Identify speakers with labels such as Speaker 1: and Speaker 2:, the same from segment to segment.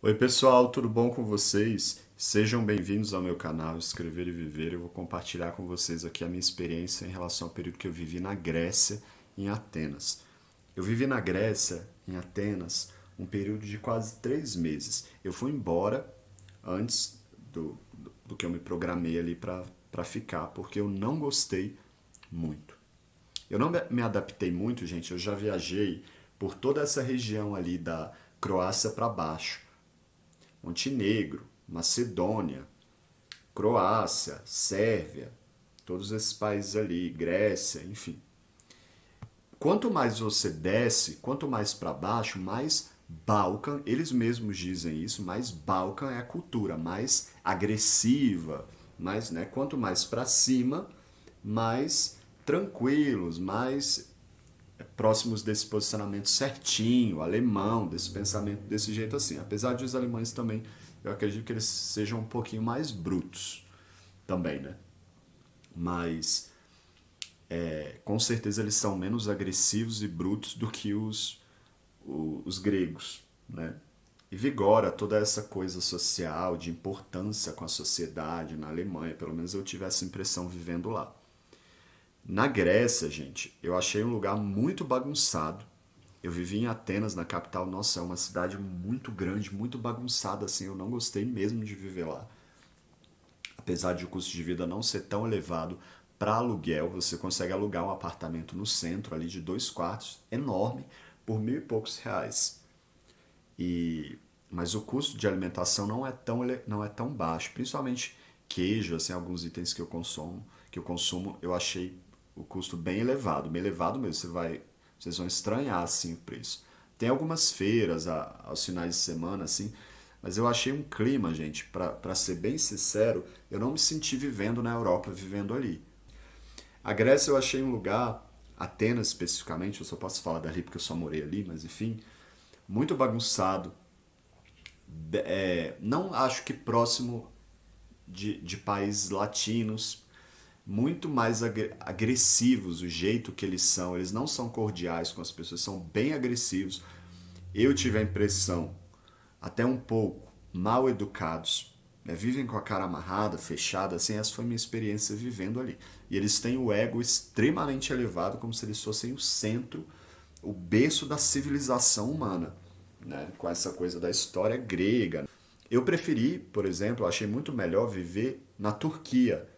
Speaker 1: Oi pessoal, tudo bom com vocês? Sejam bem-vindos ao meu canal Escrever e Viver. Eu vou compartilhar com vocês aqui a minha experiência em relação ao período que eu vivi na Grécia, em Atenas. Eu vivi na Grécia, em Atenas, um período de quase 3 meses. Eu fui embora antes do que eu me programei ali para ficar, porque eu não gostei muito. Eu não me adaptei muito, gente. Eu já viajei por toda essa região ali da Croácia para baixo. Montenegro, Macedônia, Croácia, Sérvia, todos esses países ali, Grécia, enfim. Quanto mais você desce, quanto mais para baixo, mais Balkan, eles mesmos dizem isso, mais Balkan é a cultura, mais agressiva, mais, né, quanto mais para cima, mais tranquilos, mais próximos desse posicionamento certinho, alemão, desse pensamento desse jeito assim. Apesar de os alemães também, eu acredito que eles sejam um pouquinho mais brutos também, né? Mas com certeza eles são menos agressivos e brutos do que os gregos, né? E vigora toda essa coisa social, de importância com a sociedade na Alemanha, pelo menos eu tive essa impressão vivendo lá. Na Grécia, gente, eu achei um lugar muito bagunçado. Eu vivi em Atenas, na capital. Nossa, é uma cidade muito grande, muito bagunçada assim. Eu não gostei mesmo de viver lá. Apesar de o custo de vida não ser tão elevado para aluguel, você consegue alugar um apartamento no centro ali de 2 quartos, enorme, por mil e poucos reais. E mas o custo de alimentação não é tão baixo, principalmente queijo, assim, alguns itens que eu consumo, eu achei o custo bem elevado mesmo. Vocês vão estranhar assim o preço. Tem algumas feiras aos finais de semana assim, mas eu achei um clima, gente, para ser bem sincero, eu não me senti vivendo na Europa, vivendo ali. A Grécia eu achei um lugar, Atenas especificamente, eu só posso falar dali porque eu só morei ali, mas enfim, muito bagunçado. Não acho que próximo de países latinos, muito mais agressivos o jeito que eles são. Eles não são cordiais com as pessoas, são bem agressivos. Eu tive a impressão, até um pouco, mal educados. Né? Vivem com a cara amarrada, fechada, assim. Essa foi a minha experiência vivendo ali. E eles têm o ego extremamente elevado, como se eles fossem o centro, o berço da civilização humana, né? Com essa coisa da história grega. Eu preferi, por exemplo, achei muito melhor viver na Turquia.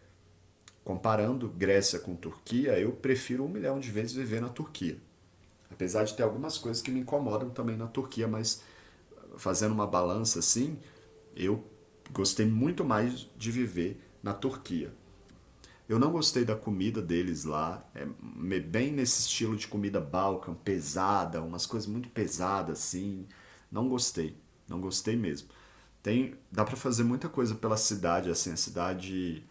Speaker 1: Comparando Grécia com Turquia, eu prefiro 1 milhão de vezes viver na Turquia. Apesar de ter algumas coisas que me incomodam também na Turquia, mas fazendo uma balança assim, eu gostei muito mais de viver na Turquia. Eu não gostei da comida deles lá, bem nesse estilo de comida balcan, pesada, umas coisas muito pesadas assim. Não gostei, não gostei mesmo. Dá para fazer muita coisa pela cidade, assim, a cidade,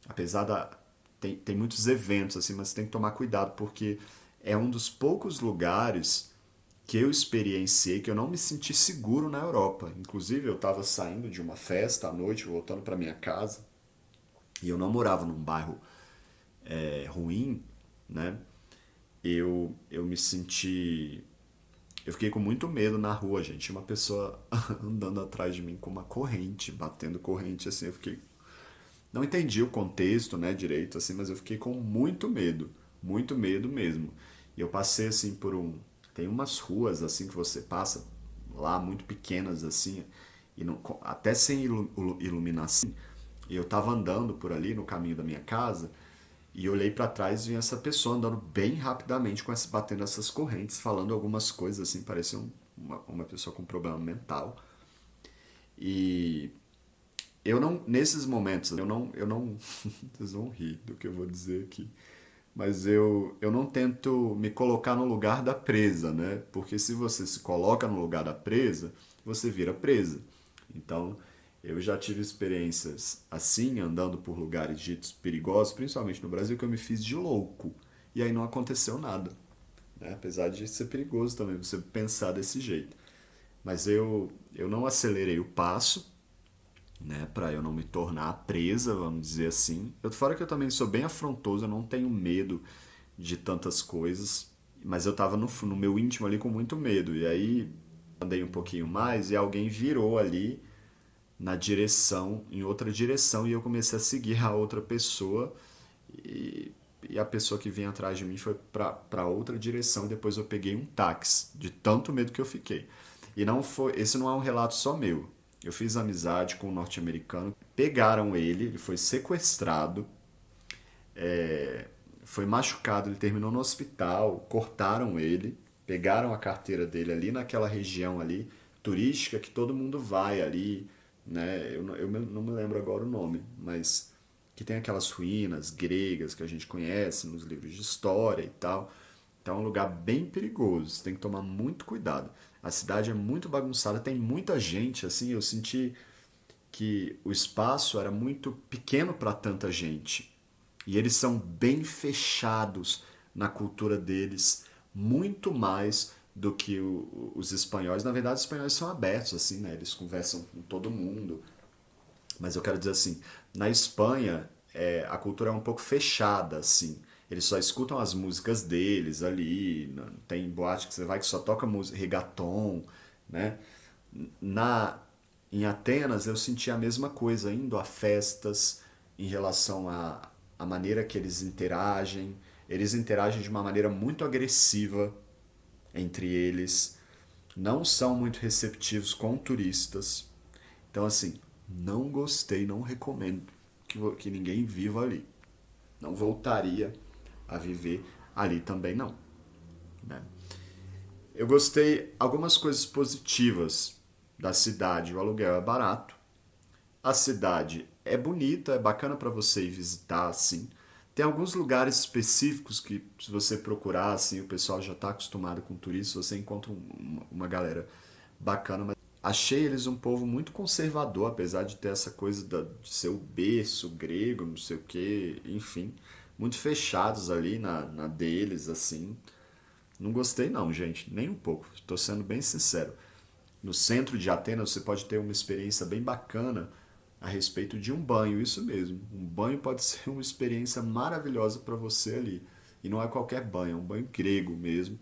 Speaker 1: apesar da tem muitos eventos assim, mas tem que tomar cuidado porque é um dos poucos lugares que eu experienciei que eu não me senti seguro na Europa. Inclusive, eu estava saindo de uma festa à noite, voltando para minha casa, e eu não morava num bairro ruim, né? Eu me senti. Eu fiquei com muito medo na rua, gente. Tinha uma pessoa andando atrás de mim com uma corrente, batendo corrente, assim. Eu fiquei. Não entendi o contexto, né, direito, assim, mas eu fiquei com muito medo mesmo. E eu passei, assim, por um. Tem umas ruas, assim, que você passa lá, muito pequenas, assim, e não, até sem iluminação. E eu tava andando por ali no caminho da minha casa e olhei para trás e vi essa pessoa andando bem rapidamente, batendo essas correntes, falando algumas coisas assim, parecia uma pessoa com problema mental. E eu não, nesses momentos, eu não, vocês vão rir do que eu vou dizer aqui, mas eu não tento me colocar no lugar da presa, né? Porque se você se coloca no lugar da presa, você vira presa. Então, eu já tive experiências assim, andando por lugares ditos perigosos, principalmente no Brasil, que eu me fiz de louco. E aí não aconteceu nada, né? Apesar de ser perigoso também você pensar desse jeito. Mas eu não acelerei o passo, né, para eu não me tornar presa, vamos dizer assim. Fora que eu também sou bem afrontoso, eu não tenho medo de tantas coisas, mas eu tava no meu íntimo ali com muito medo. E aí Andei um pouquinho mais e alguém virou ali na direção, em outra direção, e eu comecei a seguir a outra pessoa e, e a pessoa que vinha atrás de mim foi para outra direção. Depois eu peguei um táxi, de tanto medo que eu fiquei. E não foi, esse não é um relato só meu. Eu fiz amizade com um norte-americano, pegaram ele foi sequestrado, foi machucado, ele terminou no hospital, cortaram ele, pegaram a carteira dele ali naquela região ali, turística, que todo mundo vai ali, né? Eu não me lembro agora o nome, mas que tem aquelas ruínas gregas que a gente conhece nos livros de história e tal. Então é um lugar bem perigoso, você tem que tomar muito cuidado. A cidade é muito bagunçada, tem muita gente, assim, eu senti que o espaço era muito pequeno para tanta gente. E eles são bem fechados na cultura deles, muito mais do que os espanhóis. Na verdade, os espanhóis são abertos, assim, né? Eles conversam com todo mundo. Mas eu quero dizer assim, na Espanha, a cultura é um pouco fechada, assim. Eles só escutam as músicas deles ali. Tem boate que você vai que só toca música, reggaeton, né? Na, em Atenas eu senti a mesma coisa, indo a festas em relação à maneira que eles interagem. Eles interagem de uma maneira muito agressiva entre eles, não são muito receptivos com turistas. Então, assim, não gostei, não recomendo que ninguém viva ali. Não voltaria a viver ali também, não. Né? Eu gostei algumas coisas positivas da cidade. O aluguel é barato. A cidade é bonita, é bacana para você ir visitar, assim. Tem alguns lugares específicos que, se você procurar, assim, o pessoal já está acostumado com turistas, você encontra uma galera bacana. Mas achei eles um povo muito conservador, apesar de ter essa coisa de ser o berço grego, não sei o quê, enfim. Muito fechados ali na deles, assim. Não gostei não, gente, nem um pouco. Estou sendo bem sincero. No centro de Atenas você pode ter uma experiência bem bacana a respeito de um banho, isso mesmo. Um banho pode ser uma experiência maravilhosa para você ali. E não é qualquer banho, é um banho grego mesmo.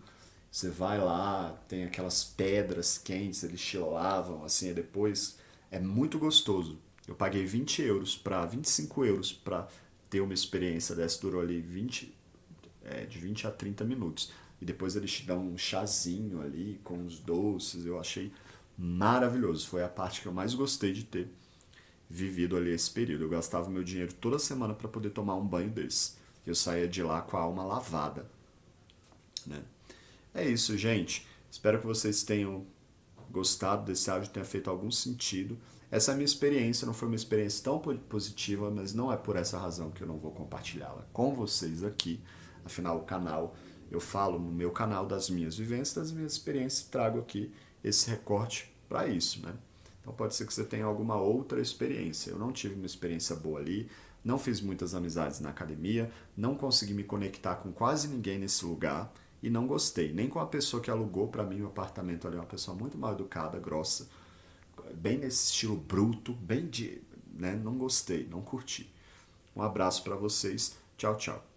Speaker 1: Você vai lá, tem aquelas pedras quentes, eles te lavam, assim, e depois é muito gostoso. Eu paguei 20 euros para 25 euros para ter uma experiência dessa, durou ali de 20 a 30 minutos. E depois eles te dão um chazinho ali com os doces, eu achei maravilhoso. Foi a parte que eu mais gostei de ter vivido ali esse período. Eu gastava meu dinheiro toda semana para poder tomar um banho desse. Eu saía de lá com a alma lavada. Né? É isso, gente. Espero que vocês tenham gostado desse áudio, tenha feito algum sentido. Essa é a minha experiência, não foi uma experiência tão positiva, mas não é por essa razão que eu não vou compartilhá-la com vocês aqui. Afinal, o canal, eu falo no meu canal das minhas vivências, das minhas experiências, e trago aqui esse recorte para isso, né? Então pode ser que você tenha alguma outra experiência. Eu não tive uma experiência boa ali, não fiz muitas amizades na academia, não consegui me conectar com quase ninguém nesse lugar e não gostei. Nem com a pessoa que alugou para mim o apartamento ali, uma pessoa muito mal educada, grossa, bem nesse estilo bruto, bem de, né? Não gostei, não curti. Um abraço para vocês. Tchau, tchau.